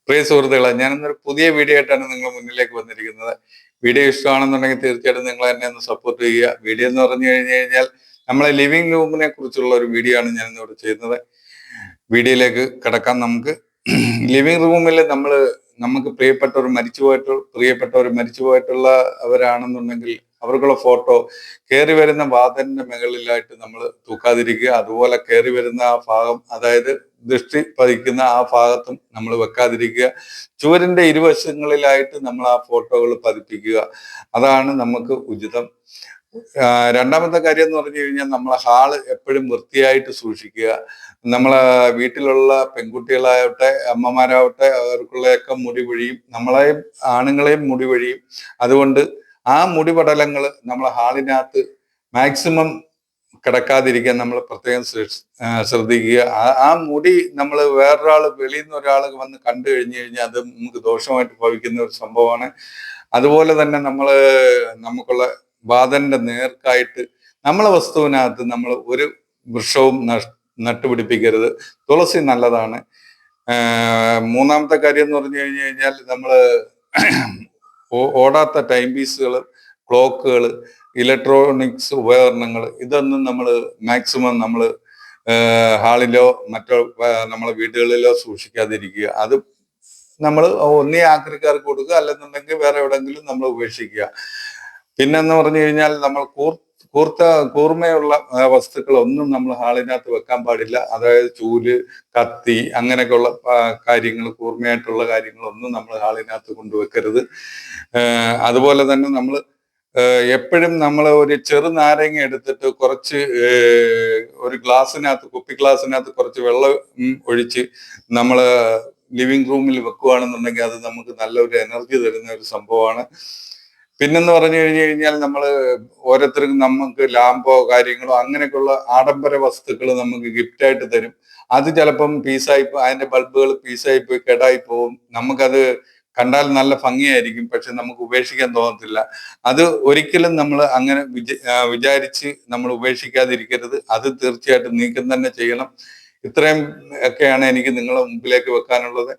പ്രിയ സുഹൃത്തുക്കളെ, ഞാനിന്നൊരു പുതിയ വീഡിയോ ആയിട്ടാണ് നിങ്ങൾ മുന്നിലേക്ക് വന്നിരിക്കുന്നത്. വീഡിയോ ഇഷ്ടമാണെന്നുണ്ടെങ്കിൽ തീർച്ചയായിട്ടും നിങ്ങൾ എന്നെ ഒന്ന് സപ്പോർട്ട് ചെയ്യുക. വീഡിയോ എന്ന് പറഞ്ഞു കഴിഞ്ഞാൽ നമ്മളെ ലിവിംഗ് റൂമിനെ കുറിച്ചുള്ള ഒരു വീഡിയോ ആണ് ഞാൻ ഇന്നിവിടെ ചെയ്യുന്നത്. വീഡിയോയിലേക്ക് കിടക്കാം നമുക്ക്. ലിവിംഗ് റൂമിൽ നമുക്ക് പ്രിയപ്പെട്ടവർ മരിച്ചു പോയിട്ടുള്ള അവരാണെന്നുണ്ടെങ്കിൽ അവർക്കുള്ള ഫോട്ടോ കയറി വരുന്ന വാതിലിന്റെ മുകളിലായിട്ട് നമ്മൾ തൂക്കാതിരിക്കുക. അതുപോലെ കയറി വരുന്ന ആ ഭാഗം, അതായത് ദൃഷ്ടി പതിക്കുന്ന ആ ഭാഗത്തും നമ്മൾ വെക്കാതിരിക്കുക. ചുവരിന്റെ ഇരുവശങ്ങളിലായിട്ട് നമ്മൾ ആ ഫോട്ടോകൾ പതിപ്പിക്കുക. അതാണ് നമുക്ക് ഉചിതം. രണ്ടാമത്തെ കാര്യം എന്ന് പറഞ്ഞു കഴിഞ്ഞാൽ നമ്മളെ ഹാള് എപ്പോഴും വൃത്തിയായിട്ട് സൂക്ഷിക്കുക. നമ്മളെ വീട്ടിലുള്ള പെൺകുട്ടികളാവട്ടെ അമ്മമാരാവട്ടെ അവർക്കുള്ളയൊക്കെ മുടി പൊഴിയും, നമ്മളെയും ആണുങ്ങളെയും മുടി പൊഴിയും. അതുകൊണ്ട് ആ മുടി പടലങ്ങൾ നമ്മളെ ഹാളിനകത്ത് മാക്സിമം കിടക്കാതിരിക്കാൻ നമ്മൾ പ്രത്യേകം ശ്രദ്ധിക്കുക. ആ മുടി നമ്മൾ വേറൊരാള് വെളിയിൽ നിന്ന് ഒരാൾ വന്ന് കണ്ടു കഴിഞ്ഞു കഴിഞ്ഞാൽ അത് നമുക്ക് ദോഷമായിട്ട് ഭവിക്കുന്ന ഒരു സംഭവമാണ്. അതുപോലെ തന്നെ നമുക്കുള്ള വാതന്റെ നേർക്കായിട്ട് നമ്മളെ വസ്തുവിനകത്ത് നമ്മൾ ഒരു വൃക്ഷവും നട്ടുപിടിപ്പിക്കരുത്. തുളസി നല്ലതാണ്. മൂന്നാമത്തെ കാര്യം എന്ന് പറഞ്ഞു കഴിഞ്ഞാൽ ഓടാത്ത ടൈം പീസുകൾ, ക്ലോക്കുകൾ, ഇലക്ട്രോണിക്സ് ഉപകരണങ്ങൾ ഇതൊന്നും നമ്മൾ മാക്സിമം ഹാളിലോ മറ്റോ നമ്മളെ വീടുകളിലോ സൂക്ഷിക്കാതിരിക്കുക. അത് നമ്മൾ ഒന്നേ ആക്രിക്കാർക്ക് കൊടുക്കുക, അല്ലെന്നുണ്ടെങ്കിൽ വേറെ എവിടെയെങ്കിലും നമ്മൾ ഉപേക്ഷിക്കുക. പിന്നെന്ന് പറഞ്ഞു കഴിഞ്ഞാൽ നമ്മൾ കൂർമ്മയുള്ള വസ്തുക്കളൊന്നും നമ്മൾ ഹാളിനകത്ത് വെക്കാൻ പാടില്ല. അതായത് ചൂല്, കത്തി, അങ്ങനെയൊക്കെയുള്ള കാര്യങ്ങൾ, കൂർമ്മയായിട്ടുള്ള കാര്യങ്ങളൊന്നും നമ്മൾ ഹാളിനകത്ത് കൊണ്ടുവെക്കരുത്. അതുപോലെ തന്നെ നമ്മൾ എപ്പോഴും നമ്മൾ ഒരു ചെറു നാരങ്ങ എടുത്തിട്ട് ഒരു കുപ്പി ഗ്ലാസ്സിനകത്ത് കുറച്ച് വെള്ളം ഒഴിച്ച് നമ്മൾ ലിവിംഗ് റൂമിൽ വെക്കുകയാണെന്നുണ്ടെങ്കിൽ അത് നമുക്ക് നല്ലൊരു എനർജി തരുന്ന ഒരു സംഭവമാണ്. പിന്നെന്ന് പറഞ്ഞു കഴിഞ്ഞാൽ ഓരോരുത്തർക്കും നമുക്ക് ലാമ്പോ കാര്യങ്ങളോ അങ്ങനെയൊക്കെയുള്ള ആഡംബര വസ്തുക്കൾ നമുക്ക് ഗിഫ്റ്റായിട്ട് തരും. അത് ചിലപ്പം അതിന്റെ ബൾബുകൾ പീസായി പോയി കേടായി പോകും. നമുക്കത് കണ്ടാൽ നല്ല ഭംഗിയായിരിക്കും, പക്ഷെ നമുക്ക് ഉപേക്ഷിക്കാൻ തോന്നത്തില്ല. അത് ഒരിക്കലും നമ്മൾ അങ്ങനെ വിചാരിച്ച് നമ്മൾ ഉപേക്ഷിക്കാതിരിക്കരുത്. അത് തീർച്ചയായിട്ടും നീക്കം തന്നെ ചെയ്യണം. ഇത്രയും ഒക്കെയാണ് എനിക്ക് നിങ്ങളുടെ മുമ്പിലേക്ക് വെക്കാനുള്ളത്.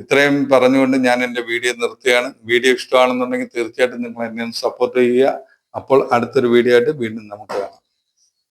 ഇത്രയും പറഞ്ഞുകൊണ്ട് ഞാൻ എൻ്റെ വീഡിയോ നിർത്തുകയാണ്. വീഡിയോ ഇഷ്ടമാണെന്നുണ്ടെങ്കിൽ തീർച്ചയായിട്ടും നിങ്ങൾ എന്നെ സപ്പോർട്ട് ചെയ്യുക. അപ്പോൾ അടുത്തൊരു വീഡിയോ ആയിട്ട് വീണ്ടും നമുക്ക് കാണാം.